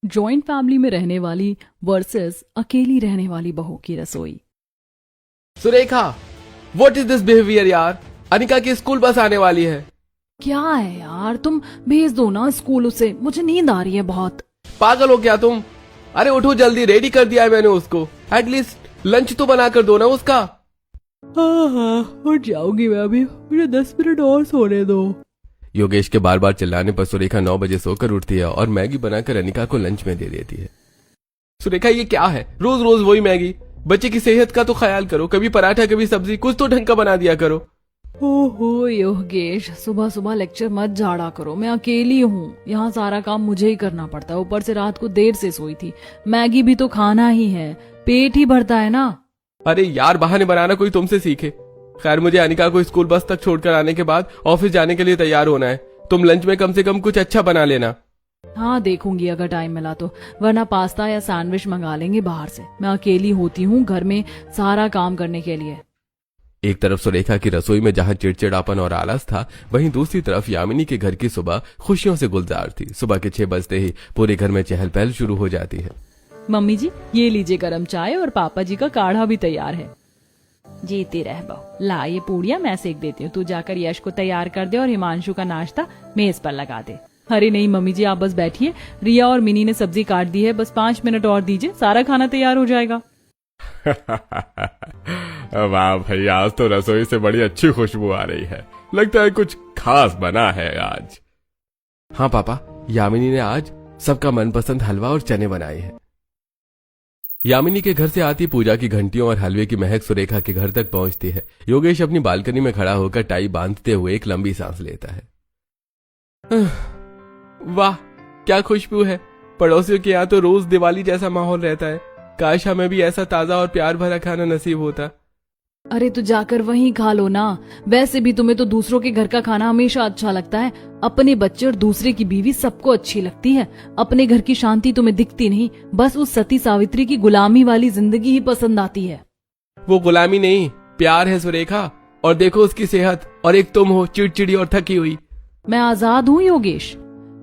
Joint family में रहने वाली वर्सेस अकेली रहने वाली बहू की रसोई। Surekha, what is this behaviour यार। अनिका की स्कूल बस आने वाली है। क्या है यार, तुम भेज दो ना स्कूल उसे, मुझे नींद आ रही है बहुत। पागल हो क्या तुम? अरे उठो जल्दी, रेडी कर दिया है मैंने उसको। एटलीस्ट लंच तो बना कर दो ना उसका। हाँ, उठ जाऊंगी मैं अभी, मुझे 10 मिनट और सोने दो। योगेश के बार बार चिल्लाने पर सुरेखा 9 बजे सोकर उठती है और मैगी बनाकर अनिका को लंच में दे देती है। सुरेखा, ये क्या है? रोज रोज वही मैगी। बच्चे की सेहत का तो ख्याल करो, कभी पराठा कभी सब्जी, कुछ तो ढंग का बना दिया करो। ओहो योगेश, सुबह सुबह लेक्चर मत झाड़ा करो, मैं अकेली हूँ, यहाँ सारा काम मुझे ही करना पड़ता है। ऊपर से रात को देर से सोई थी, मैगी भी तो खाना ही है, पेट ही भरता है ना। अरे यार, बहाने बनाना कोई तुमसे सीखे। खैर, मुझे अनिका को स्कूल बस तक छोड़कर आने के बाद ऑफिस जाने के लिए तैयार होना है। तुम लंच में कम से कम कुछ अच्छा बना लेना। हाँ देखूंगी अगर टाइम मिला तो, वरना पास्ता या सैंडविच मंगा लेंगे बाहर से। मैं अकेली होती हूँ घर में सारा काम करने के लिए। एक तरफ सुरेखा की रसोई में जहां चिड़चिड़ापन और आलस था, वहीं दूसरी तरफ यामिनी के घर की सुबह खुशियों से गुलजार थी। सुबह के 6 बजते ही पूरे घर में चहल पहल शुरू हो जाती है। मम्मी जी, ये लीजिए गरम चाय, और पापा जी का काढ़ा भी तैयार है। जीती रह बहू, ला ये पूड़ियाँ मैं सेक देती हूँ, तू जाकर यश को तैयार कर दे और हिमांशु का नाश्ता मेज पर लगा दे। अरे नहीं मम्मी जी, आप बस बैठिए, रिया और मिनी ने सब्जी काट दी है, बस 5 मिनट और दीजिए, सारा खाना तैयार हो जाएगा। वाह भाई, आज तो रसोई से बड़ी अच्छी खुशबू आ रही है। लगता है कुछ खास बना है आज। हाँ पापा, यामिनी ने आज सबका मनपसंद हलवा और चने बनाए हैं। यामिनी के घर से आती पूजा की घंटियों और हलवे की महक सुरेखा के घर तक पहुंचती है। योगेश अपनी बालकनी में खड़ा होकर टाई बांधते हुए एक लंबी सांस लेता है। वाह, क्या खुशबू है। पड़ोसियों के यहाँ तो रोज दिवाली जैसा माहौल रहता है। काश हमें भी ऐसा ताजा और प्यार भरा खाना नसीब होता। अरे तो जाकर वहीं खा लो ना, वैसे भी तुम्हें तो दूसरों के घर का खाना हमेशा अच्छा लगता है। अपने बच्चे और दूसरे की बीवी सबको अच्छी लगती है, अपने घर की शांति तुम्हें दिखती नहीं, बस उस सती सावित्री की गुलामी वाली जिंदगी ही पसंद आती है। वो गुलामी नहीं, प्यार है सुरेखा। और देखो उसकी सेहत, और एक तुम हो चिड़चिड़ी और थकी हुई। मैं आजाद हूँ योगेश,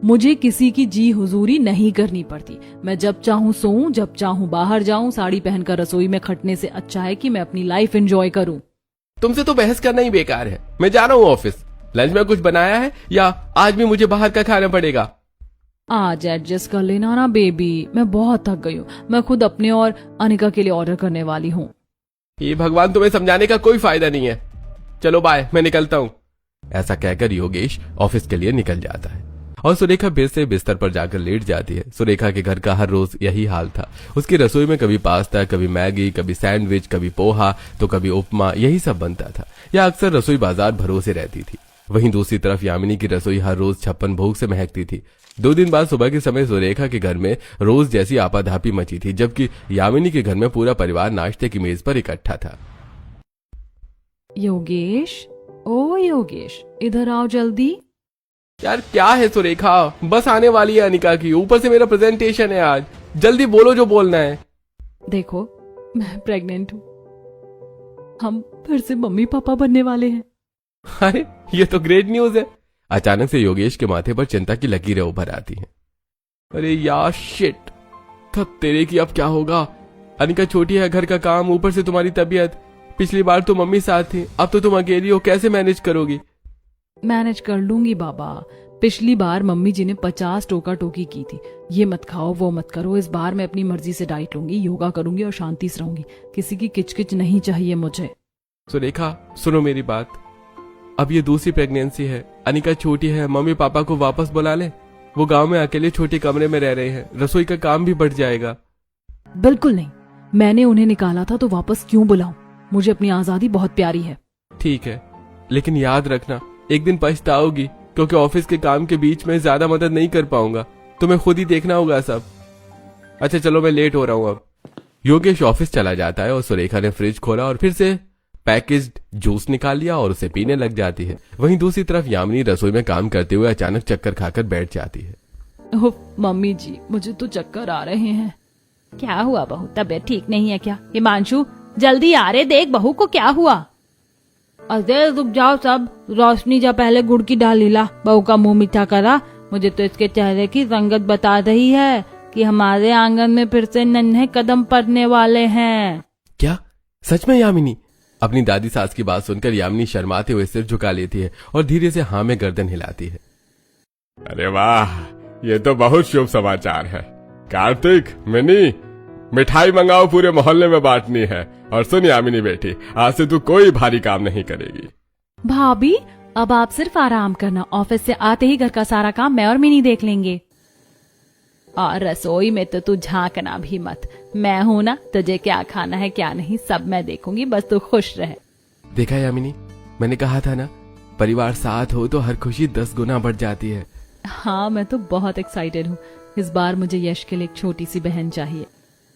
मुझे किसी की जी हुजूरी नहीं करनी पड़ती। मैं जब चाहूँ सोऊं, जब चाहूँ बाहर जाऊं, साड़ी पहनकर रसोई में खटने से अच्छा है कि मैं अपनी लाइफ एंजॉय करूं। तुमसे तो बहस करना ही बेकार है। मैं जा रहा हूँ ऑफिस। लंच में कुछ बनाया है या आज भी मुझे बाहर का खाना पड़ेगा? आज एडजस्ट कर लेना ना बेबी, मैं बहुत थक गई हूँ। मैं खुद अपने और अनिका के लिए ऑर्डर करने वाली हूँ। ये भगवान, तुम्हें समझाने का कोई फायदा नहीं है। चलो बाय, मैं निकलता हूँ। ऐसा कहकर योगेश ऑफिस के लिए निकल जाता है और सुरेखा फिर से बिस्तर पर जाकर लेट जाती है। सुरेखा के घर का हर रोज यही हाल था। उसकी रसोई में कभी पास्ता, कभी मैगी, कभी सैंडविच, कभी पोहा, तो कभी उपमा, यही सब बनता था। या अक्सर रसोई बाजार भरोसे रहती थी। वहीं दूसरी तरफ यामिनी की रसोई हर रोज 56 भोग से महकती थी। 2 दिन बाद सुबह के समय सुरेखा के घर में रोज जैसी आपाधापी मची थी, जबकि यामिनी के घर में पूरा परिवार नाश्ते की मेज पर इकट्ठा था। योगेश, ओ योगेश, इधर आओ जल्दी। यार क्या है सुरेखा, बस आने वाली है अनिका की, ऊपर से मेरा प्रेजेंटेशन है आज। जल्दी बोलो जो बोलना है। देखो, मैं प्रेग्नेंट हूँ, हम फिर से मम्मी पापा बनने वाले हैं। अरे ये तो ग्रेट न्यूज है। अचानक से योगेश के माथे पर चिंता की लकीरें उभर आती हैं। अरे यार शिट, तब तेरे की अब क्या होगा? अनिका छोटी है, घर का काम, ऊपर से तुम्हारी तबीयत। पिछली बार तो मम्मी साथ थी, अब तो तुम अकेली हो, कैसे मैनेज करोगी? मैनेज कर लूंगी बाबा। पिछली बार मम्मी जी ने 50 टोका टोकी की थी, ये मत खाओ वो मत करो। इस बार मैं अपनी मर्जी से डाइट लूंगी, योगा करूंगी और शांति से रहूंगी। किसी की किचकिच नहीं चाहिए मुझे। सुरेखा सुनो मेरी बात, अब ये दूसरी प्रेगनेंसी है। अनिका छोटी है, मम्मी पापा को वापस बुला ले। वो गांव में अकेले छोटे कमरे में रह रहे हैं, रसोई का काम भी बढ़ जाएगा। बिल्कुल नहीं, मैंने उन्हें निकाला था तो वापस क्यों बुलाऊं? मुझे अपनी आजादी बहुत प्यारी है। ठीक है, लेकिन याद रखना एक दिन पछताओगी, क्योंकि ऑफिस के काम के बीच में ज्यादा मदद नहीं कर पाऊंगा। तुम्हें खुद ही देखना होगा सब। अच्छा चलो, मैं लेट हो रहा हूँ अब। योगेश ऑफिस चला जाता है और सुरेखा ने फ्रिज खोला और फिर से पैकेज्ड जूस निकाल लिया और उसे पीने लग जाती है। वहीं दूसरी तरफ यामिनी रसोई में काम करते हुए अचानक चक्कर खाकर बैठ जाती है। ओह मम्मी जी, मुझे तो चक्कर आ रहे हैं। क्या हुआ बहू, तबीयत ठीक नहीं है क्या? हिमांशु जल्दी आ रहे, देख बहू को क्या हुआ। अरे रुक जाओ सब, रोशनी जा पहले गुड़ की डाली ला, बहू का मुंह मीठा करा। मुझे तो इसके चेहरे की रंगत बता रही है कि हमारे आंगन में फिर से नन्हे कदम पड़ने वाले हैं। क्या सच में यामिनी? अपनी दादी सास की बात सुनकर यामिनी शर्माते हुए सिर झुका लेती है और धीरे से हाँ में गर्दन हिलाती है। अरे वाह, ये तो बहुत शुभ समाचार है। कार्तिक, मिनी, मिठाई मंगाओ, पूरे मोहल्ले में बांटनी है। और सुन यामिनी बेटी, आज से तू कोई भारी काम नहीं करेगी। भाभी अब आप सिर्फ आराम करना, ऑफिस से आते ही घर का सारा काम मैं और मिनी देख लेंगे। और रसोई में तो तू झांकना भी मत, मैं हूं ना, तुझे क्या खाना है क्या नहीं सब मैं देखूंगी, बस तू खुश रहे। देखा यामिनी, मैंने कहा था ना, परिवार साथ हो तो हर खुशी 10 गुना बढ़ जाती है। हाँ मैं तो बहुत एक्साइटेड हूँ। इस बार मुझे यश के लिए एक छोटी सी बहन चाहिए।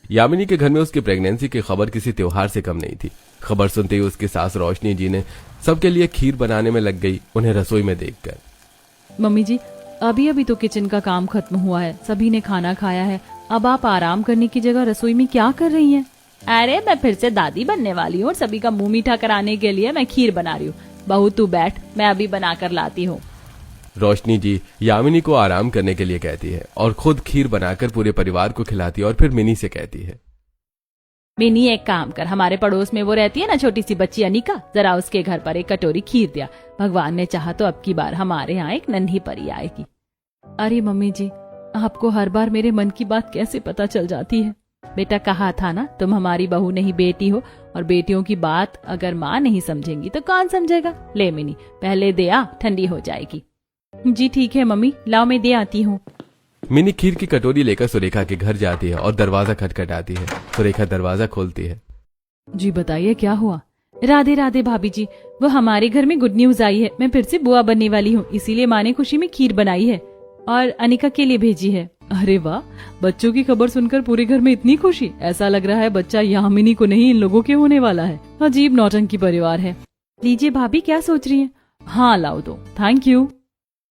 यामिनी के घर में उसकी प्रेगनेंसी की खबर किसी त्योहार से कम नहीं थी। खबर सुनते ही उसकी सास रोशनी जी ने सबके लिए खीर बनाने में लग गई, उन्हें रसोई में देखकर। मम्मी जी अभी अभी तो किचन का काम खत्म हुआ है, सभी ने खाना खाया है, अब आप आराम करने की जगह रसोई में क्या कर रही हैं? अरे मैं फिर से दादी बनने वाली हूँ और सभी का मुंह मीठा कराने के लिए मैं खीर बना रही हूँ। बहू तू बैठ, मैं अभी बना कर लाती हूँ। रोशनी जी यामिनी को आराम करने के लिए कहती है और खुद खीर बनाकर पूरे परिवार को खिलाती है और फिर मिनी से कहती है, मिनी एक काम कर, हमारे पड़ोस में वो रहती है ना छोटी सी बच्ची अनिका, जरा उसके घर पर एक कटोरी खीर दिया। भगवान ने चाहा तो अब की बार हमारे यहाँ एक नन्ही परी आएगी। अरे मम्मी जी आपको हर बार मेरे मन की बात कैसे पता चल जाती है? बेटा कहा था ना, तुम हमारी बहू नहीं बेटी हो, और बेटियों की बात अगर माँ नहीं समझेंगी तो कौन समझेगा। ले मिनी पहले दे आ, ठंडी हो जाएगी। जी ठीक है मम्मी, लाओ मैं दे आती हूँ। मिनी खीर की कटोरी लेकर सुरेखा के घर जाती है और दरवाजा खटखटाती है। सुरेखा दरवाजा खोलती है। जी बताइए क्या हुआ? राधे राधे भाभी जी, वो हमारे घर में गुड न्यूज आई है, मैं फिर से बुआ बनने वाली हूँ, इसीलिए माँ ने खुशी में खीर बनाई है और अनिका के लिए भेजी है। अरे वाह, बच्चों की खबर सुनकर पूरे घर में इतनी खुशी। ऐसा लग रहा है बच्चा यामिनी को नहीं इन लोगों के होने वाला है। अजीब नौटंकी परिवार है। लीजिए भाभी, क्या सोच रही हैं? हाँ लाओ दो, थैंक यू।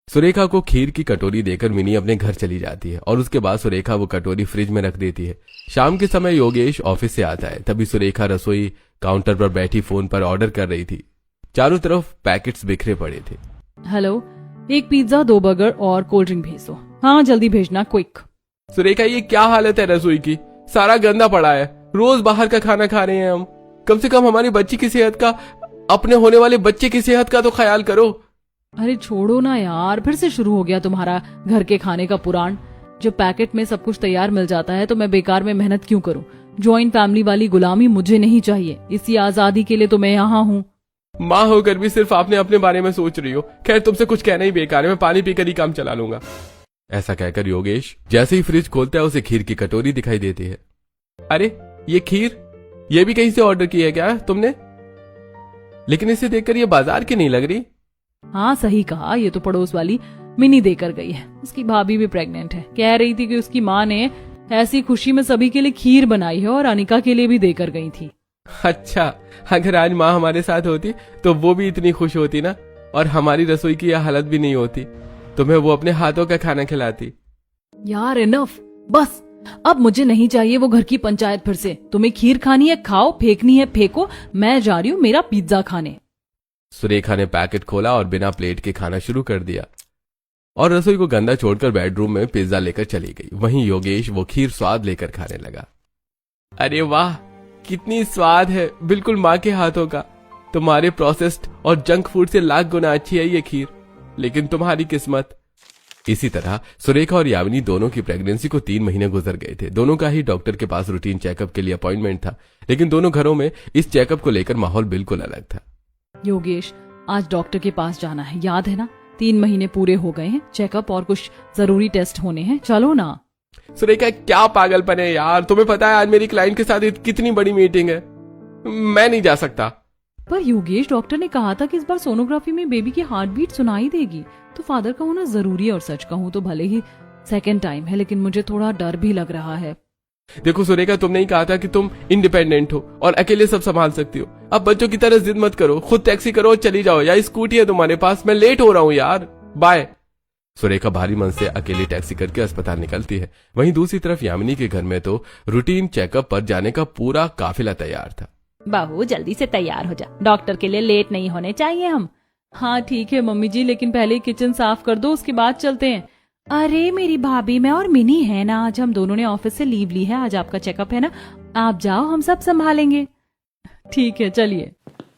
सुरेखा को खीर की कटोरी देकर मिनी अपने घर चली जाती है और उसके बाद सुरेखा वो कटोरी फ्रिज में रख देती है। शाम के समय योगेश ऑफिस से आता है, तभी सुरेखा रसोई काउंटर पर बैठी फोन पर ऑर्डर कर रही थी। चारों तरफ पैकेट्स बिखरे पड़े थे। हेलो, एक पिज्जा, 2 बर्गर और कोल्ड ड्रिंक भेज दो। हाँ जल्दी भेजना, क्विक। सुरेखा ये क्या हालत है रसोई की? सारा गंदा पड़ा है, रोज बाहर का खाना खा रहे हैं हम। कम से कम हमारी बच्ची की सेहत का, अपने होने वाले बच्चे की सेहत का तो ख्याल करो। अरे छोड़ो ना यार, फिर से शुरू हो गया तुम्हारा घर के खाने का पुराण। जब पैकेट में सब कुछ तैयार मिल जाता है तो मैं बेकार में मेहनत क्यों करूं? जॉइंट फैमिली वाली गुलामी मुझे नहीं चाहिए। इसी आजादी के लिए तो मैं यहाँ हूँ। माँ होकर भी सिर्फ आपने अपने बारे में सोच रही हो। खैर तुमसे कुछ कहना ही बेकार है, मैं पानी पीकर ही काम चला लूंगा। ऐसा कहकर योगेश जैसे ही फ्रिज खोलता है उसे खीर की कटोरी दिखाई देती है। अरे ये खीर, ये भी कहीं से ऑर्डर की है क्या तुमने? लेकिन इसे देखकर ये बाजार की नहीं लग रही। हाँ सही कहा, ये तो पड़ोस वाली मिनी देकर गई है। उसकी भाभी भी प्रेग्नेंट है। कह रही थी कि उसकी माँ ने ऐसी खुशी में सभी के लिए खीर बनाई है और अनिका के लिए भी देकर गई थी। अच्छा, अगर आज माँ हमारे साथ होती तो वो भी इतनी खुश होती ना, और हमारी रसोई की यह हालत भी नहीं होती। तुम्हें वो अपने हाथों का खाना खिलाती। यार इनफ, बस अब मुझे नहीं चाहिए वो घर की पंचायत फिर से। तुम्हें खीर खानी है खाओ, फेंकनी है फेंको, मैं जा रही हूँ मेरा पिज्जा खाने। सुरेखा ने पैकेट खोला और बिना प्लेट के खाना शुरू कर दिया और रसोई को गंदा छोड़कर बेडरूम में पिज्जा लेकर चली गई। वहीं योगेश वो खीर स्वाद लेकर खाने लगा। अरे वाह, कितनी स्वाद है, बिल्कुल माँ के हाथों का। तुम्हारे प्रोसेस्ड और जंक फूड से लाख गुना अच्छी है ये खीर, लेकिन तुम्हारी किस्मत। इसी तरह सुरेखा और यामिनी दोनों की प्रेगनेंसी को 3 महीने गुजर गए थे। दोनों का ही डॉक्टर के पास रूटीन चेकअप के लिए अपॉइंटमेंट था, लेकिन दोनों घरों में इस चेकअप को लेकर माहौल बिल्कुल अलग था। योगेश, आज डॉक्टर के पास जाना है, याद है ना? 3 महीने पूरे हो गए हैं, चेकअप और कुछ जरूरी टेस्ट होने हैं, चलो ना। सुरेखा क्या पागलपन है यार, तुम्हें पता है आज मेरी क्लाइंट के साथ कितनी बड़ी मीटिंग है, मैं नहीं जा सकता। पर योगेश, डॉक्टर ने कहा था कि इस बार सोनोग्राफी में बेबी की हार्ट बीट सुनाई देगी, तो फादर का होना जरूरी है। और सच कहूँ तो भले ही सेकेंड टाइम है, लेकिन मुझे थोड़ा डर भी लग रहा है। देखो सुरेखा, तुमने ही कहा था कि तुम इंडिपेंडेंट हो और अकेले सब संभाल सकती हो। अब बच्चों की तरह जिद मत करो, खुद टैक्सी करो और चली जाओ, या स्कूटी है तुम्हारे पास, मैं लेट हो रहा हूँ यार, बाय। सुरेखा भारी मन से अकेली टैक्सी करके अस्पताल निकलती है। वहीं दूसरी तरफ यामिनी के घर में तो रूटीन चेकअप पर जाने का पूरा काफिला तैयार था। बहू जल्दी से तैयार हो जा, डॉक्टर के लिए लेट नहीं होने चाहिए हम। हाँ ठीक है मम्मी जी, लेकिन पहले किचन साफ कर दो, उसके बाद चलते हैं। अरे मेरी भाभी, मैं और मिनी है ना, आज हम दोनों ने ऑफिस से लीव ली है, आज आपका चेकअप है ना, आप जाओ, हम सब संभालेंगे। ठीक है चलिए।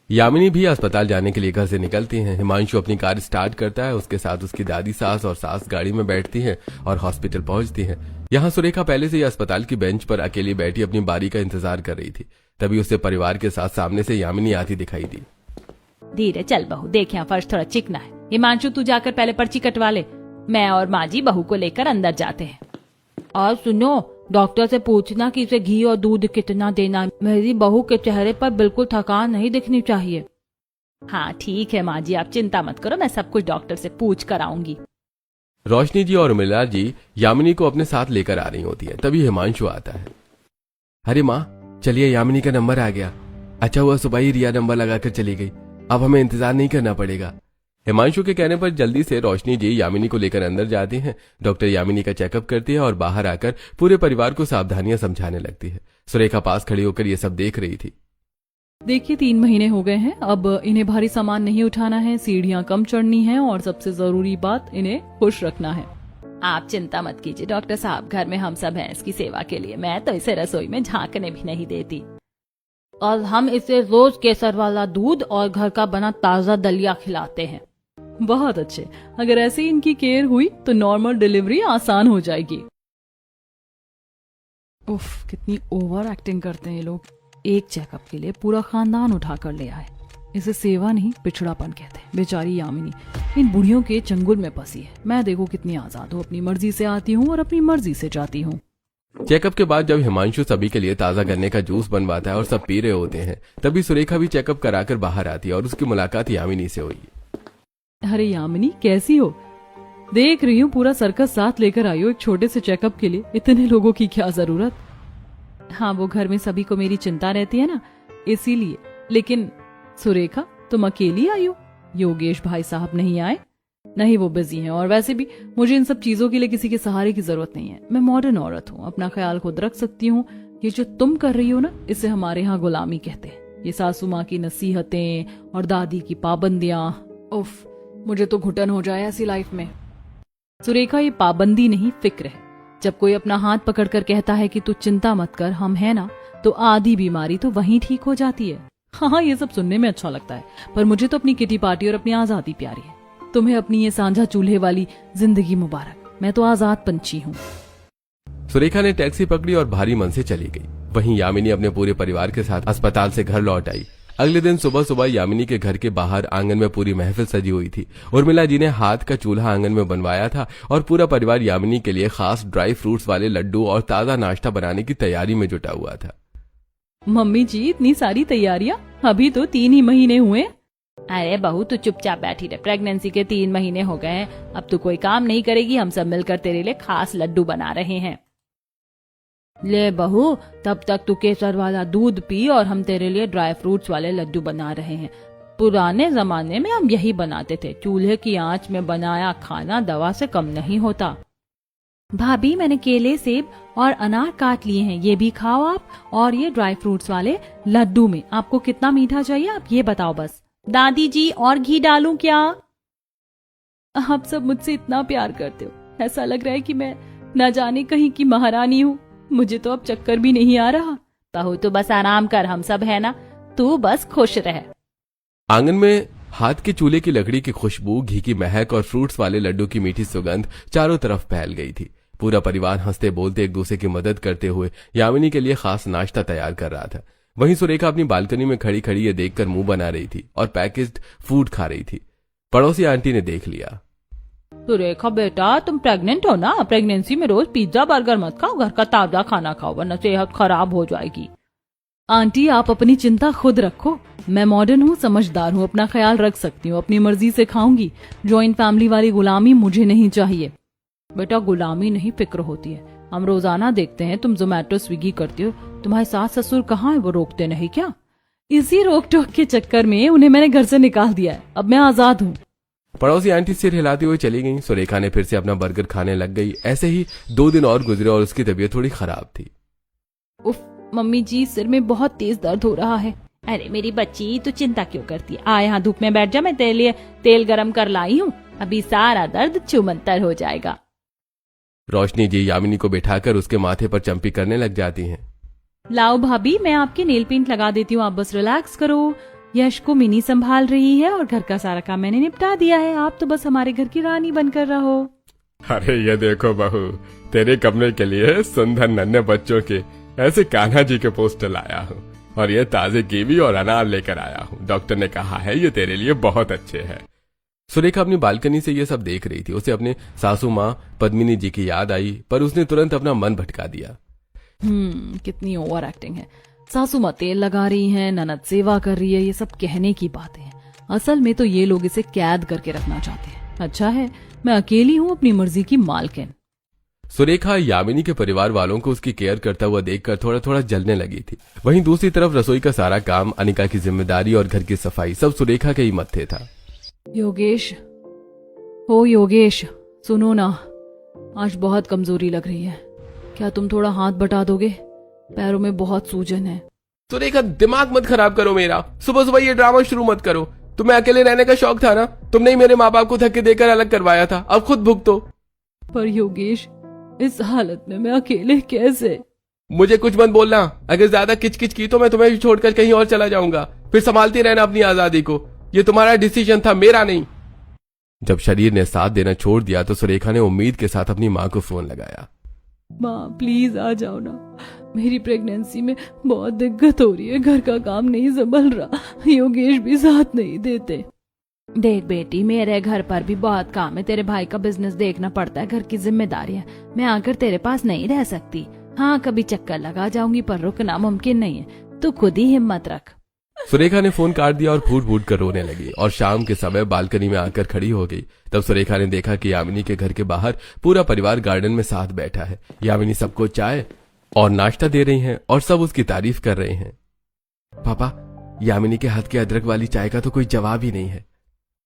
यामिनी भी अस्पताल जाने के लिए घर से निकलती हैं। हिमांशु अपनी कार स्टार्ट करता है, उसके साथ उसकी दादी सास और सास गाड़ी में बैठती हैं और हॉस्पिटल पहुंचती हैं। यहाँ सुरेखा पहले से ही अस्पताल की बेंच पर अकेली बैठी अपनी बारी का इंतजार कर रही थी। तभी उससे परिवार के साथ सामने से यामिनी आती दिखाई दी। धीरे चल बहू, देख यहाँ फर्श थोड़ा चिकना है। हिमांशु तू जाकर पहले पर्ची कटवा ले, मैं और माँ जी बहू को लेकर अंदर जाते हैं। और सुनो, डॉक्टर से पूछना कि इसे घी और दूध कितना देना, मेरी बहू के चेहरे पर बिल्कुल थकान नहीं दिखनी चाहिए। हाँ ठीक है माँ जी, आप चिंता मत करो, मैं सब कुछ डॉक्टर से पूछ कर आऊंगी। रोशनी जी और उर्मिला जी यामिनी को अपने साथ लेकर आ रही होती है। तभी हिमांशु आता है। अरे माँ चलिए, यामिनी का नंबर आ गया। अच्छा हुआ सुबह ही रिया नंबर लगाकर चली गई, अब हमें इंतजार नहीं करना पड़ेगा। हिमांशु के कहने पर जल्दी से रोशनी जी यामिनी को लेकर अंदर जाती हैं। डॉक्टर यामिनी का चेकअप करती है और बाहर आकर पूरे परिवार को सावधानियां समझाने लगती है। सुरेखा पास खड़ी होकर ये सब देख रही थी। देखिए 3 महीने हो गए हैं, अब इन्हें भारी सामान नहीं उठाना है, सीढ़ियां कम चढ़नी है और सबसे जरूरी बात, इन्हें खुश रखना है। आप चिंता मत कीजिए डॉक्टर साहब, घर में हम सब हैं इसकी सेवा के लिए, मैं तो इसे रसोई में झांकने भी नहीं देती। और हम इसे रोज केसर वाला दूध और घर का बना ताजा दलिया खिलाते हैं। बहुत अच्छे, अगर ऐसे ही इनकी केयर हुई तो नॉर्मल डिलीवरी आसान हो जाएगी। उफ, कितनी ओवर एक्टिंग करते हैं ये लोग। एक चेकअप के लिए पूरा खानदान उठा कर ले आए। इसे सेवा नहीं पिछड़ापन कहते हैं। बेचारी यामिनी इन बुढ़ियों के चंगुल में फंसी है। मैं देखो कितनी आजाद हूँ, अपनी मर्जी से आती हूँ और अपनी मर्जी से जाती हूँ। चेकअप के बाद जब हिमांशु सभी के लिए ताजा गन्ने का जूस बनवाता है और सब पी रहे होते हैं, तभी सुरेखा भी चेकअप कराकर बाहर आती है और उसकी मुलाकात यामिनी से हुई। अरे यामिनी कैसी हो? देख रही हूँ पूरा सर्कस साथ लेकर आई हो एक छोटे से चेकअप के लिए, इतने लोगों की क्या जरूरत? हाँ वो घर में सभी को मेरी चिंता रहती है ना, इसीलिए। लेकिन सुरेखा तुम अकेली आई हो? योगेश भाई साहब नहीं आए? नहीं वो बिजी हैं, और वैसे भी मुझे इन सब चीजों के लिए किसी के सहारे की जरूरत नहीं है। मैं मॉडर्न औरत हूँ, अपना ख्याल खुद रख सकती हूँ। ये जो तुम कर रही हो ना, इसे हमारे यहाँ गुलामी कहते हैं। ये सासू माँ की नसीहतें और दादी की पाबंदियां, उफ मुझे तो घुटन हो जाए ऐसी लाइफ में। सुरेखा ये पाबंदी नहीं फिक्र है। जब कोई अपना हाथ पकड़कर कहता है कि तू चिंता मत कर, हम है ना, तो आधी बीमारी तो वहीं ठीक हो जाती है। हाँ ये सब सुनने में अच्छा लगता है, पर मुझे तो अपनी किटी पार्टी और अपनी आजादी प्यारी है। तुम्हें अपनी ये सांझा चूल्हे वाली जिंदगी मुबारक। मैं तो आजाद पंछी हूँ। सुरेखा ने टैक्सी पकड़ी और भारी मन से चली गई। वहीं यामिनी अपने पूरे परिवार के साथ अस्पताल से घर लौट आई। अगले दिन सुबह सुबह यामिनी के घर के बाहर आंगन में पूरी महफिल सजी हुई थी। उर्मिला जी ने हाथ का चूल्हा आंगन में बनवाया था और पूरा परिवार यामिनी के लिए खास ड्राई फ्रूट्स वाले लड्डू और ताजा नाश्ता बनाने की तैयारी में जुटा हुआ था। मम्मी जी इतनी सारी तैयारियां? अभी तो 3 ही महीने हुए। अरे बहू तू चुपचाप बैठी रहे, प्रेगनेंसी के 3 महीने हो गए हैं, अब तू कोई काम नहीं करेगी, हम सब मिलकर तेरे लिए खास लड्डू बना रहे हैं। ले बहू, तब तक तू केसर वाला दूध पी और हम तेरे लिए ड्राई फ्रूट्स वाले लड्डू बना रहे हैं। पुराने जमाने में हम यही बनाते थे, चूल्हे की आंच में बनाया खाना दवा से कम नहीं होता। भाभी मैंने केले, सेब और अनार काट लिए हैं, ये भी खाओ आप। और ये ड्राई फ्रूट्स वाले लड्डू में आपको कितना मीठा चाहिए आप ये बताओ बस। दादी जी और घी डालूं क्या? आप सब मुझसे इतना प्यार करते हो, ऐसा लग रहा है कि मैं न जाने कहीं की महारानी हूँ। मुझे तो अब चक्कर भी नहीं आ रहा। बहू तू बस आराम कर, हम सब है ना, तू बस खुश रह। आंगन में हाथ के चूल्हे की लकड़ी की खुशबू, घी की महक और फ्रूट्स वाले लड्डू की मीठी सुगंध चारों तरफ फैल गई थी। पूरा परिवार हंसते बोलते एक दूसरे की मदद करते हुए यामिनी के लिए खास नाश्ता तैयार कर रहा था। वहीं सुरेखा अपनी बालकनी में खड़ी खड़ी ये देखकर मुंह बना रही थी और पैकेज्ड फूड खा रही थी। पड़ोसी आंटी ने देख लिया। सुरेखा बेटा तुम प्रेग्नेंट हो ना, प्रेगनेंसी में रोज पिज्जा बर्गर मत खाओ, घर का ताजा खाना खाओ वरना सेहत खराब हो जाएगी। आंटी आप अपनी चिंता खुद रखो, मैं मॉडर्न हूँ, समझदार हूँ, अपना ख्याल रख सकती हूँ, अपनी मर्जी से खाऊंगी। जॉइंट फैमिली वाली गुलामी मुझे नहीं चाहिए। बेटा गुलामी नहीं फिक्र होती है, हम रोजाना देखते हैं तुम जोमेटो स्विगी करती हो, तुम्हारे सास ससुर कहाँ है, वो रोकते नहीं क्या? इसी रोक टोक के चक्कर में उन्हें मैंने घर से निकाल दिया है, अब मैं आजाद हूँ। पड़ोसी आंटी सिर हिलाती हुई चली गई। सुरेखा ने फिर से अपना बर्गर खाने लग गई। ऐसे ही 2 दिन और गुजरे और उसकी तबीयत थोड़ी खराब थी। उफ मम्मी जी सिर में बहुत तेज दर्द हो रहा है। अरे मेरी बच्ची तू चिंता क्यों करती है, आ यहाँ धूप में बैठ जा, मैं तेरे लिए तेल गरम कर लाई हूँ, अभी सारा दर्द चुमंतर हो जाएगा। रोशनी जी यामिनी को बिठाकर उसके माथे पर चंपी करने लग जाती हैं। लाओ भाभी, मैं आपकी नेल पेंट लगा देती हूँ, आप बस रिलैक्स करो। यश को मिनी संभाल रही है और घर का सारा काम मैंने निपटा दिया है, आप तो बस हमारे घर की रानी बनकर रहो। अरे ये देखो बहू, तेरे कमरे के लिए सुंदर नन्हे बच्चों के ऐसे कान्हा जी के पोस्टर लाया हूँ और ये ताजे कीवी और अनार लेकर आया हूँ। डॉक्टर ने कहा है ये तेरे लिए बहुत अच्छे हैं। सुरेखा अपनी बालकनी से ये सब देख रही थी। उसे अपने सासू माँ पद्मिनी जी की याद आई, पर उसने तुरंत अपना मन भटका दिया। कितनी ओवर एक्टिंग है। सासू माँ तेल लगा रही है, ननद सेवा कर रही है, ये सब कहने की बातें हैं। असल में तो ये लोग इसे कैद करके रखना चाहते हैं। अच्छा है मैं अकेली हूँ अपनी मर्जी की मालकिन। सुरेखा यामिनी के परिवार वालों को उसकी केयर करता हुआ देखकर थोड़ा थोड़ा जलने लगी थी। वहीं दूसरी तरफ रसोई का सारा काम, अनिका की जिम्मेदारी और घर की सफाई सब सुरेखा के ही मत्थे था। योगेश, ओ योगेश, सुनो ना, आज बहुत कमजोरी लग रही है, क्या तुम थोड़ा हाथ बटा दोगे? पैरों में बहुत सूजन है। सुरेखा दिमाग मत खराब करो मेरा, सुबह सुबह ये ड्रामा शुरू मत करो। तुम्हें अकेले रहने का शौक था ना, तुमने ही मेरे माँ बाप को धक्के देकर अलग करवाया था, अब खुद भुगतो। पर योगेश, इस हालत में मैं अकेले कैसे? मुझे कुछ मत बोलना, अगर ज्यादा किचकिच की तो मैं तुम्हें छोड़कर कहीं और चला जाऊंगा। फिर संभालती रहना अपनी आजादी को, ये तुम्हारा डिसीजन था, मेरा नहीं। जब शरीर ने साथ देना छोड़ दिया तो सुरेखा ने उम्मीद के साथ अपनी माँ को फोन लगाया। माँ प्लीज आ जाओ ना, मेरी प्रेगनेंसी में बहुत दिक्कत हो रही है, घर का काम नहीं संभल रहा, योगेश भी साथ नहीं देते। देख बेटी, मेरे घर पर भी बहुत काम है, तेरे भाई का बिजनेस देखना पड़ता है, घर की जिम्मेदारी है, मैं आकर तेरे पास नहीं रह सकती। हाँ कभी चक्कर लगा जाऊंगी पर रुकना मुमकिन नहीं है, तू खुद ही हिम्मत रख। सुरेखा ने फोन काट दिया और फूट फूट कर रोने लगी और शाम के समय बालकनी में आकर खड़ी हो गई। तब सुरेखा ने देखा कि यामिनी के घर के बाहर पूरा परिवार गार्डन में साथ बैठा है। यामिनी सबको चाय और नाश्ता दे रही हैं और सब उसकी तारीफ कर रहे हैं। पापा, यामिनी के हाथ की अदरक वाली चाय का तो कोई जवाब ही नहीं है।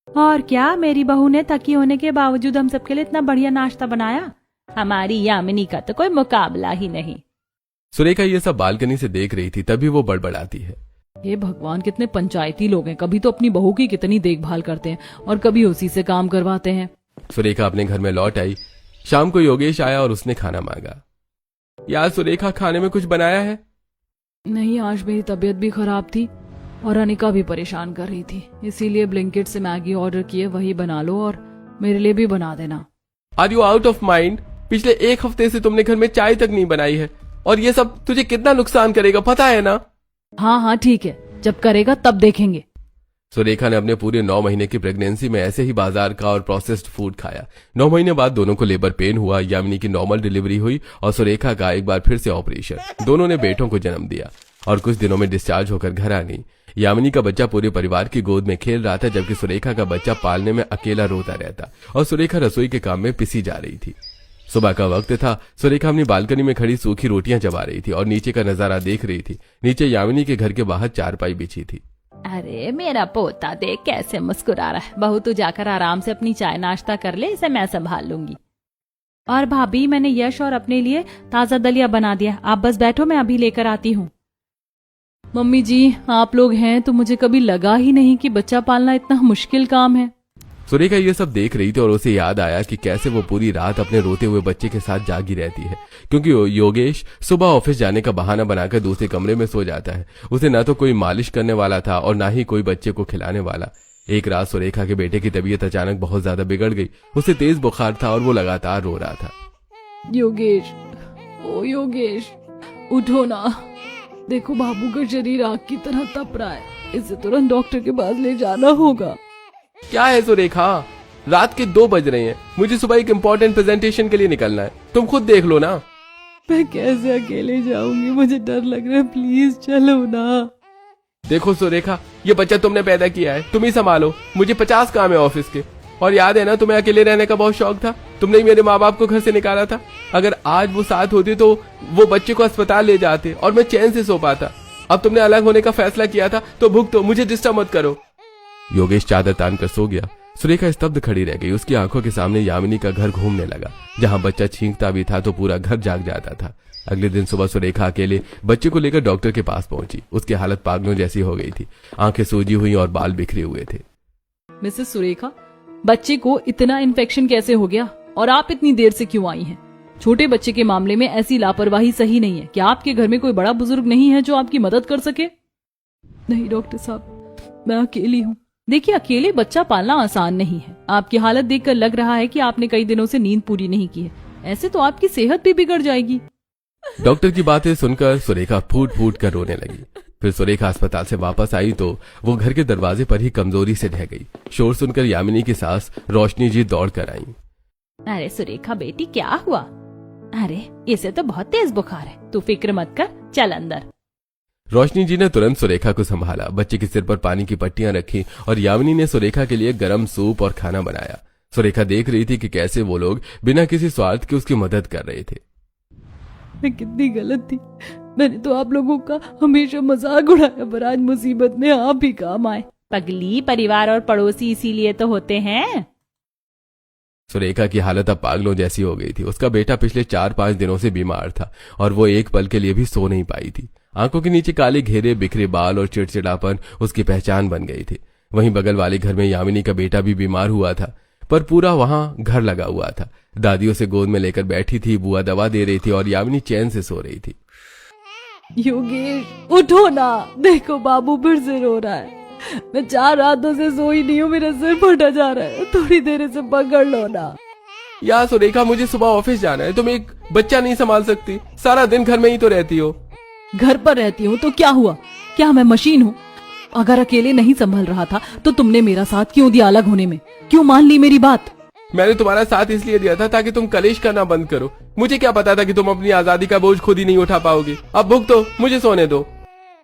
और क्या, मेरी बहू ने थकी होने के बावजूद हम सबके लिए इतना बढ़िया नाश्ता बनाया, हमारी यामिनी का तो कोई मुकाबला ही नहीं। सुरेखा ये सब बालकनी से देख रही थी, तभी वो बड़बड़ाती है। ये भगवान, कितने पंचायती लोग हैं, कभी तो अपनी बहू की कितनी देखभाल करते हैं और कभी उसी से काम करवाते हैं। सुरेखा अपने घर में लौट आई। शाम को योगेश आया और उसने खाना मांगा। यार सुरेखा, खाने में कुछ बनाया है? नहीं, आज मेरी तबीयत भी खराब थी और अनिका भी परेशान कर रही थी, इसीलिए ब्लिंकिट से मैगी ऑर्डर किए, वही बना लो और मेरे लिए भी बना देना। Are you out of mind? पिछले एक हफ्ते से तुमने घर में चाय तक नहीं बनाई है और ये सब तुझे कितना नुकसान करेगा पता है ना? हाँ हाँ ठीक है, जब करेगा तब देखेंगे। सुरेखा ने अपने पूरे 9 महीने की प्रेगनेंसी में ऐसे ही बाजार का और प्रोसेस्ड फूड खाया। 9 महीने बाद दोनों को लेबर पेन हुआ, यामिनी की नॉर्मल डिलीवरी हुई और सुरेखा का एक बार फिर से ऑपरेशन। दोनों ने बेटों को जन्म दिया और कुछ दिनों में डिस्चार्ज होकर घर आ गई। यामिनी का बच्चा पूरे परिवार की गोद में खेल रहा था, जबकि सुरेखा का बच्चा पालने में अकेला रोता रहता और सुरेखा रसोई के काम में पिसी जा रही थी। सुबह का वक्त था। सुरेखा अपनी बालकनी में खड़ी सूखी रोटियां चबा रही थी और नीचे का नजारा देख रही थी। नीचे यामिनी के घर के बाहर चारपाई बिछी थी। अरे मेरा पोता देख कैसे मुस्कुरा रहा है। बहू तू जाकर आराम से अपनी चाय नाश्ता कर ले, इसे मैं संभाल लूंगी। और भाभी, मैंने यश और अपने लिए ताजा दलिया बना दिया, आप बस बैठो, मैं अभी लेकर आती हूँ। मम्मी जी, आप लोग हैं तो मुझे कभी लगा ही नहीं कि बच्चा पालना इतना मुश्किल काम है। सुरेखा ये सब देख रही थी और उसे याद आया कि कैसे वो पूरी रात अपने रोते हुए बच्चे के साथ जागी रहती है, क्योंकि योगेश सुबह ऑफिस जाने का बहाना बनाकर दूसरे कमरे में सो जाता है। उसे ना तो कोई मालिश करने वाला था और ना ही कोई बच्चे को खिलाने वाला। एक रात सुरेखा के बेटे की तबीयत अचानक बहुत ज्यादा बिगड़ गई। उसे तेज बुखार था और वो लगातार रो रहा था। योगेश, ओ योगेश, उठो ना, देखो बाबू का शरीर आग की तरह तप रहा है, इसे तुरंत डॉक्टर के पास ले जाना होगा। क्या है सुरेखा, रात के 2 बज रहे हैं, मुझे सुबह एक इम्पोर्टेंट प्रेजेंटेशन के लिए निकलना है, तुम खुद देख लो ना। मैं कैसे अकेले जाऊंगी, मुझे डर लग रहा है, प्लीज चलो ना। देखो सुरेखा, ये बच्चा तुमने पैदा किया है, तुम ही संभालो, मुझे 50 काम है ऑफिस के। और याद है ना, तुम्हें अकेले रहने का बहुत शौक था, तुमने ही मेरे माँ बाप को घर से निकाला था। अगर आज वो साथ होते तो वो बच्चे को अस्पताल ले जाते और मैं चैन से सो पाता। अब तुमने अलग होने का फैसला किया था तो भुगतो, मुझे डिस्टर्ब मत करो। योगेश चादर तान कर सो गया। सुरेखा स्तब्ध खड़ी रह गई। उसकी आंखों के सामने यामिनी का घर घूमने लगा। जहां बच्चा छींकता भी था तो पूरा घर जाग जाता था। अगले दिन सुबह सुरेखा अकेले बच्चे को लेकर डॉक्टर के पास पहुंची। उसकी हालत पागलों जैसी हो गई थी, आंखें सूजी हुई और बाल बिखरे हुए थे। मिसेस सुरेखा, बच्चे को इतना इन्फेक्शन कैसे हो गया और आप इतनी देर से क्यों आई हैं? छोटे बच्चे के मामले में ऐसी लापरवाही सही नहीं है। क्या आपके घर में कोई बड़ा बुजुर्ग नहीं है जो आपकी मदद कर सके? नहीं डॉक्टर साहब, मैं अकेली हूँ। देखिए, अकेले बच्चा पालना आसान नहीं है। आपकी हालत देखकर लग रहा है कि आपने कई दिनों से नींद पूरी नहीं की है। ऐसे तो आपकी सेहत भी बिगड़ जाएगी। डॉक्टर की बातें सुनकर सुरेखा फूट फूट कर रोने लगी। फिर सुरेखा अस्पताल से वापस आई तो वो घर के दरवाजे पर ही कमजोरी से ढह गई। शोर सुनकर यामिनी की सास रोशनी जी दौड़ कर आई। अरे सुरेखा बेटी, क्या हुआ? अरे इसे तो बहुत तेज बुखार है, तू फिक्र मत कर, चल अंदर। रोशनी जी ने तुरंत सुरेखा को संभाला, बच्चे के सिर पर पानी की पट्टियां रखी और यामिनी ने सुरेखा के लिए गर्म सूप और खाना बनाया। सुरेखा देख रही थी कि कैसे वो लोग बिना किसी स्वार्थ के उसकी मदद कर रहे थे। मैं कितनी गलत थी। मैंने तो आप लोगों का हमेशा मजाक उड़ाया, पर आज मुसीबत में आप भी काम आए। पगली, परिवार और पड़ोसी इसीलिए तो होते हैं। सुरेखा की हालत अब पागलों जैसी हो गई थी। उसका बेटा पिछले 4-5 दिनों से बीमार था और वो एक पल के लिए भी सो नहीं पाई थी। आंखों के नीचे काले घेरे, बिखरे बाल और चिड़चिड़ापन उसकी पहचान बन गई थी। वहीं बगल वाले घर में यामिनी का बेटा भी बीमार हुआ था, पर पूरा वहां घर लगा हुआ था। दादी उसे गोद में लेकर बैठी थी, बुआ दवा दे रही थी और यामिनी चैन से सो रही थी। योगेश, उठो ना, देखो बाबू फिर से रो रहा है। मैं 4 रातों से सोई नहीं हूँ, मेरा सिर फटा जा रहा है, थोड़ी देर से पकड़ लो ना। यार सुरेखा, मुझे सुबह ऑफिस जाना है, तुम एक बच्चा नहीं संभाल सकती? सारा दिन घर में ही तो रहती हो। घर पर रहती हूँ तो क्या हुआ? क्या मैं मशीन हूँ? अगर अकेले नहीं संभल रहा था तो तुमने मेरा साथ क्यों दिया अलग होने में? क्यों मान ली मेरी बात? मैंने तुम्हारा साथ इसलिए दिया था ताकि तुम कलेश करना बंद करो। मुझे क्या पता था कि तुम अपनी आजादी का बोझ खुद ही नहीं उठा पाओगी। अब भुगतो, मुझे सोने दो।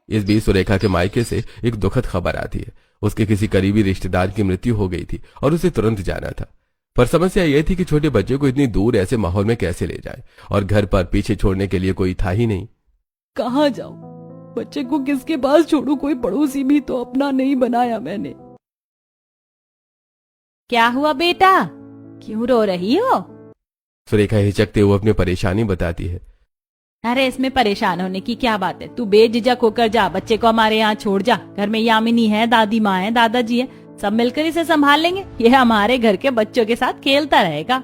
इस बीच सुरेखा के मायके से एक दुखद खबर आती है। उसके किसी करीबी रिश्तेदार की मृत्यु हो गई थी और उसे तुरंत जाना था। पर समस्या यह थी कि छोटे बच्चे को इतनी दूर ऐसे माहौल में कैसे ले जाए, और घर पर पीछे छोड़ने के लिए कोई था ही नहीं। कहाँ जाऊं? बच्चे को किसके पास छोड़ू? कोई पड़ोसी भी तो अपना नहीं बनाया मैंने। क्या हुआ बेटा, क्यों रो रही हो? सुरेखा हिचकते हुए अपनी परेशानी बताती है। अरे इसमें परेशान होने की क्या बात है? तू बेझिझक होकर जा, बच्चे को हमारे यहाँ छोड़ जा। घर में यामिनी है, दादी माँ है, दादाजी है, सब मिलकर इसे संभाल लेंगे। यह हमारे घर के बच्चों के साथ खेलता रहेगा।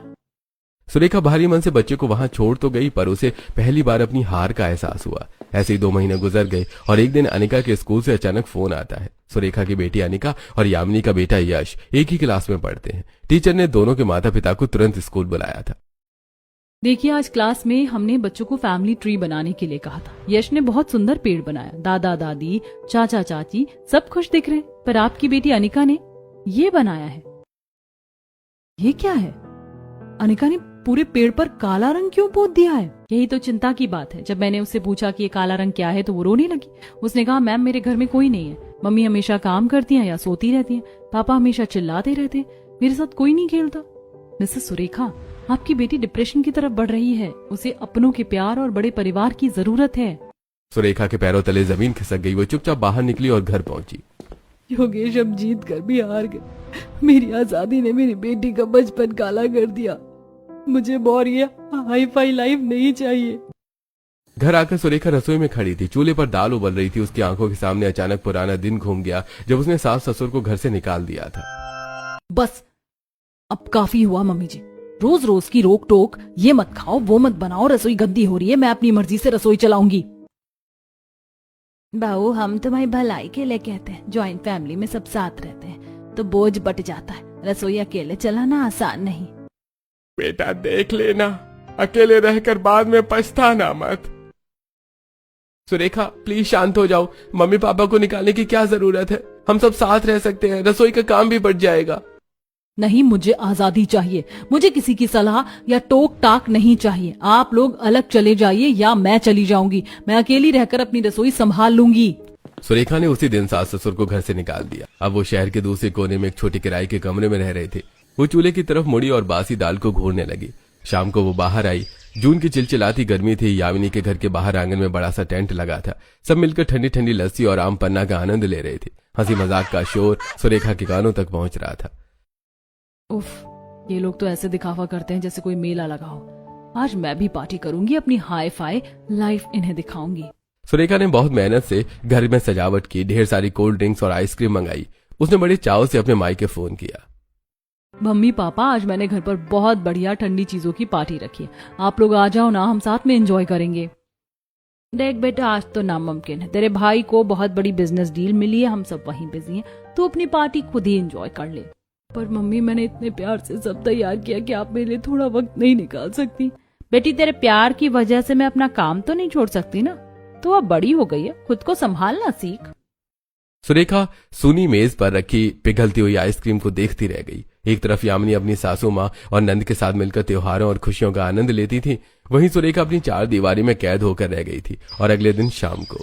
सुरेखा भारी मन से बच्चे को वहां छोड़ तो गई, पर उसे पहली बार अपनी हार का एहसास हुआ। ऐसे ही 2 महीने गुजर गए और एक दिन अनिका के स्कूल से अचानक फोन आता है। सुरेखा की बेटी अनिका और यामिनी का बेटा यश एक ही क्लास में पढ़ते हैं। टीचर ने दोनों के माता पिता को तुरंत स्कूल बुलाया था। देखिए, आज क्लास में हमने बच्चों को फैमिली ट्री बनाने के लिए कहा था। यश ने बहुत सुंदर पेड़ बनाया। दादा दादी, चाचा चाची सब खुश दिख रहे, पर आपकी बेटी अनिका ने ये बनाया है। ये क्या है? अनिका ने पूरे पेड़ पर काला रंग क्यों पोत दिया है? यही तो चिंता की बात है। जब मैंने उससे पूछा कि ये काला रंग क्या है तो वो रोने लगी। उसने कहा, मैम मेरे घर में कोई नहीं है, मम्मी हमेशा काम करती हैं या सोती रहती हैं, पापा हमेशा चिल्लाते रहते हैं, मेरे साथ कोई नहीं खेलता। मिसेस सुरेखा, आपकी बेटी डिप्रेशन की तरफ बढ़ रही है। उसे अपनों के प्यार और बड़े परिवार की जरूरत है। सुरेखा के पैरों तले जमीन खिसक गई। वो चुपचाप बाहर निकली और घर पहुंची। योगेश, हम जीत कर भी हार गए। मेरी आजादी ने मेरी बेटी का बचपन काला कर दिया। मुझे बोरिया हाई फाई लाइफ नहीं चाहिए। घर आकर सुरेखा रसोई में खड़ी थी। चूल्हे पर दाल उबल रही थी। उसकी आंखों के सामने अचानक पुराना दिन घूम गया जब उसने सास ससुर को घर से निकाल दिया था। बस अब काफी हुआ मम्मी जी। रोज रोज की रोक टोक, ये मत खाओ, वो मत बनाओ, रसोई गंदी हो रही है, मैं अपनी मर्जी से रसोई चलाऊंगी। बहू, हम तुम्हारी भलाई के लिए कहते हैं। ज्वाइंट फैमिली में सब साथ रहते हैं तो बोझ बट जाता है। रसोई अकेले चलाना आसान नहीं। बेटा देख लेना, अकेले रहकर बाद में पछताना मत। सुरेखा प्लीज शांत हो जाओ। मम्मी पापा को निकालने की क्या जरूरत है? हम सब साथ रह सकते हैं, रसोई का काम भी बढ़ जाएगा। नहीं, मुझे आजादी चाहिए। मुझे किसी की सलाह या टोक टाक नहीं चाहिए। आप लोग अलग चले जाइए या मैं चली जाऊंगी। मैं अकेली रहकर अपनी रसोई संभाल लूंगी। सुरेखा ने उसी दिन सास ससुर को घर से निकाल दिया। अब वो शहर के दूसरे कोने में एक छोटे किराए के कमरे में रह रहे थे। वो चूल्हे की तरफ मुड़ी और बासी दाल को घूरने लगी। शाम को वो बाहर आई। जून की चिलचिलाती गर्मी थी। यामिनी के घर के बाहर आंगन में बड़ा सा टेंट लगा था। सब मिलकर ठंडी ठंडी लस्सी और आम पन्ना का आनंद ले रहे थे। हंसी मजाक का शोर सुरेखा के कानों तक पहुंच रहा था। उफ, ये लोग तो ऐसे दिखावा करते हैं जैसे कोई मेला लगा हो। आज मैं भी पार्टी करूंगी, अपनी हाई फाई लाइफ इन्हें दिखाऊंगी। सुरेखा ने बहुत मेहनत से घर में सजावट की, ढेर सारी कोल्ड ड्रिंक्स और आइसक्रीम मंगाई। उसने बड़े चाव से अपने माई के फोन किया। मम्मी पापा, आज मैंने घर पर बहुत बढ़िया ठंडी चीजों की पार्टी रखी है, आप लोग आ जाओ ना, हम साथ में एंजॉय करेंगे। देख बेटा, आज तो नामुमकिन है, तेरे भाई को बहुत बड़ी बिजनेस डील मिली है, हम सब वहीं बिजी हैं, तो अपनी पार्टी खुद ही एंजॉय कर ले। पर मम्मी, मैंने इतने प्यार से सब तैयार किया कि आप मेरे लिए थोड़ा वक्त नहीं निकाल सकती? बेटी, तेरे प्यार की वजह से मैं अपना काम तो नहीं छोड़ सकती ना। तो अब बड़ी हो गई है, खुद को संभालना सीख। सुरेखा सूनी मेज पर रखी पिघलती हुई आइसक्रीम को देखती रह गई। एक तरफ यामिनी अपनी सासू माँ और नंद के साथ मिलकर त्योहारों और खुशियों का आनंद लेती थी, वहीं सुरेखा अपनी चार दीवारी में कैद होकर रह गई थी। और अगले दिन शाम को,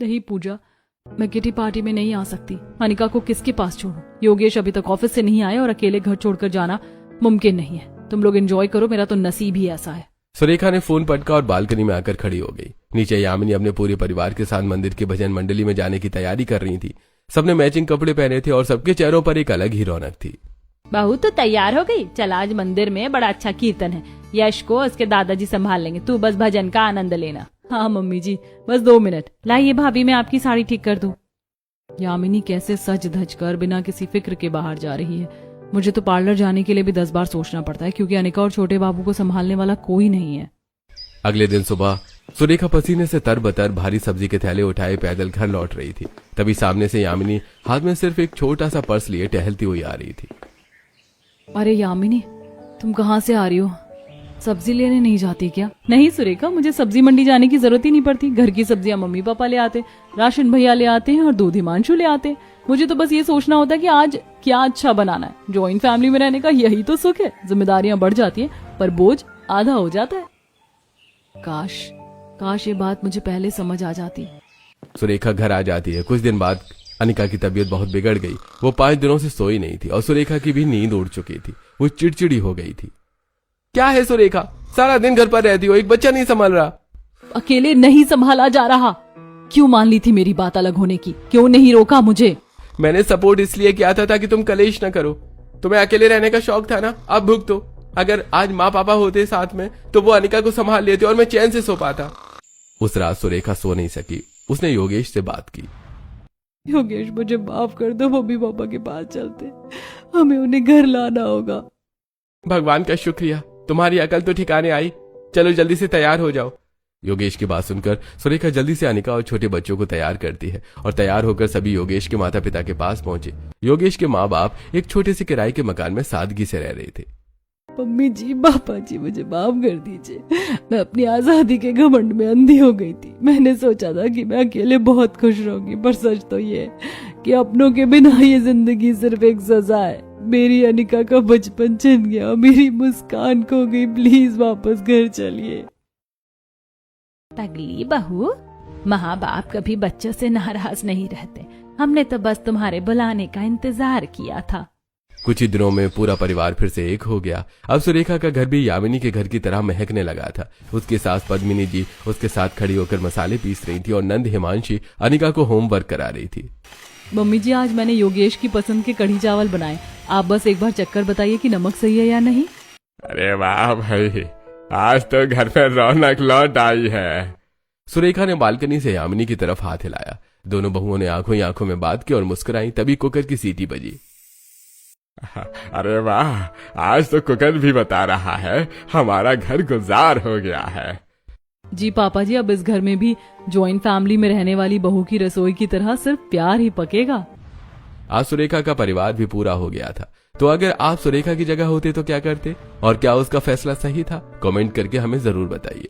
नहीं पूजा, मैं किटी पार्टी में नहीं आ सकती। अनिका को किसके पास छोड़ूं? योगेश अभी तक ऑफिस से नहीं आए और अकेले घर छोड़कर जाना मुमकिन नहीं है। तुम लोग एंजॉय करो, मेरा तो नसीब ही ऐसा है। सुरेखा ने फोन पटका और बालकनी में आकर खड़ी हो गई। नीचे यामिनी अपने पूरे परिवार के साथ मंदिर की भजन मंडली में जाने की तैयारी कर रही थी। सबने मैचिंग कपड़े पहने थे और सबके चेहरों पर एक अलग ही रौनक थी। बहू तो तैयार हो गई? चल, आज मंदिर में बड़ा अच्छा कीर्तन है, यश को उसके दादाजी संभाल लेंगे, तू बस भजन का आनंद लेना। हाँ मम्मी जी, बस 2 मिनट। लाइए भाभी, मैं आपकी साड़ी ठीक कर दूं। यामिनी कैसे सज धज कर बिना किसी फिक्र के बाहर जा रही है। मुझे तो पार्लर जाने के लिए भी 10 बार सोचना पड़ता है, क्योंकि अनिका और छोटे बाबू को संभालने वाला कोई नहीं है। अगले दिन सुबह सुरेखा पसीने से तरबतर भारी सब्जी के थैले उठाए पैदल घर लौट रही थी। तभी सामने से यामिनी हाथ में सिर्फ एक छोटा सा पर्स लिए टहलती हुई आ रही थी। अरे यामिनी, तुम कहाँ से आ रही हो? सब्जी लेने नहीं जाती क्या? नहीं सुरेखा, मुझे सब्जी मंडी जाने की जरूरत ही नहीं पड़ती। घर की सब्जियां मम्मी पापा ले आते, राशन भैया ले आते हैं और दूध हिमांशु ले आते। मुझे तो बस ये सोचना होता है कि आज क्या अच्छा बनाना है। जॉइंट फैमिली में रहने का यही तो सुख है। जिम्मेदारियां बढ़ जाती है पर बोझ आधा हो जाता है। काश ये बात मुझे पहले समझ आ जाती। सुरेखा घर आ जाती है। कुछ दिन बाद अनिका की तबीयत बहुत बिगड़ गई। वो 5 दिनों से सोई नहीं थी और सुरेखा की भी नींद उड़ चुकी थी। वो चिड़चिड़ी हो गई थी। क्या है सुरेखा, सारा दिन घर पर रहती हो, एक बच्चा नहीं संभाल रहा? अकेले नहीं संभाला जा रहा। क्यों मान ली थी मेरी बात अलग होने की? क्यों नहीं रोका मुझे? मैंने सपोर्ट इसलिए किया था ताकि तुम कलेश न करो। तुम्हें अकेले रहने का शौक था ना, अब भुगतो। अगर आज माँ पापा होते साथ में तो वो अनिका को संभाल लेते और मैं चैन से सो पाता। उस रात सुरेखा सो नहीं सकी। उसने योगेश से बात की। योगेश, मुझे माफ कर दो, मम्मी पापा के पास चलते, हमें उन्हें घर लाना होगा। भगवान का शुक्रिया, तुम्हारी अकल तो ठिकाने आई। चलो जल्दी से तैयार हो जाओ। योगेश की बात सुनकर सुरेखा जल्दी से अनिका और छोटे बच्चों को तैयार करती है और तैयार होकर सभी योगेश के माता पिता के पास पहुंचे। योगेश के माँ बाप एक छोटे से किराए के मकान में सादगी से रह रहे थे। मम्मी जी, पापा जी, मुझे माफ कर दीजिए। मैं अपनी आजादी के घमंड में अंधी हो गई थी। मैंने सोचा था कि मैं अकेले बहुत खुश रहूंगी, पर सच तो ये है कि अपनों के बिना ये जिंदगी सिर्फ एक सजा है। मेरी अनिका का बचपन छिन गया, मेरी मुस्कान खो गई। प्लीज वापस घर चलिए। पगली बहू, माँ बाप कभी बच्चों से नाराज नहीं रहते। हमने तो बस तुम्हारे बुलाने का इंतजार किया था। कुछ ही दिनों में पूरा परिवार फिर से एक हो गया। अब सुरेखा का घर भी यामिनी के घर की तरह महकने लगा था। उसकी सास पद्मिनी जी उसके साथ खड़ी होकर मसाले पीस रही थी और नंद हिमांशी अनिका को होमवर्क करा रही थी। मम्मी जी, आज मैंने योगेश की पसंद के कढ़ी चावल बनाए। आप बस एक बार चक्कर बताइए कि नमक सही है या नहीं। अरे वाह भाई, आज तो घर में रौनक लौट आई है। सुरेखा ने बालकनी से यामिनी की तरफ हाथ हिलाया। दोनों बहुओं ने आंखों ही आंखों में बात की और मुस्कुराई। तभी कुकर की सीटी बजी। अरे वाह, आज तो कुकर भी बता रहा है हमारा घर गुलजार हो गया है। जी पापा जी, अब इस घर में भी जॉइंट फैमिली में रहने वाली बहू की रसोई की तरह सिर्फ प्यार ही पकेगा। आज सुरेखा का परिवार भी पूरा हो गया था। तो अगर आप सुरेखा की जगह होते तो क्या करते और क्या उसका फैसला सही था? कमेंट करके हमें जरूर बताइए।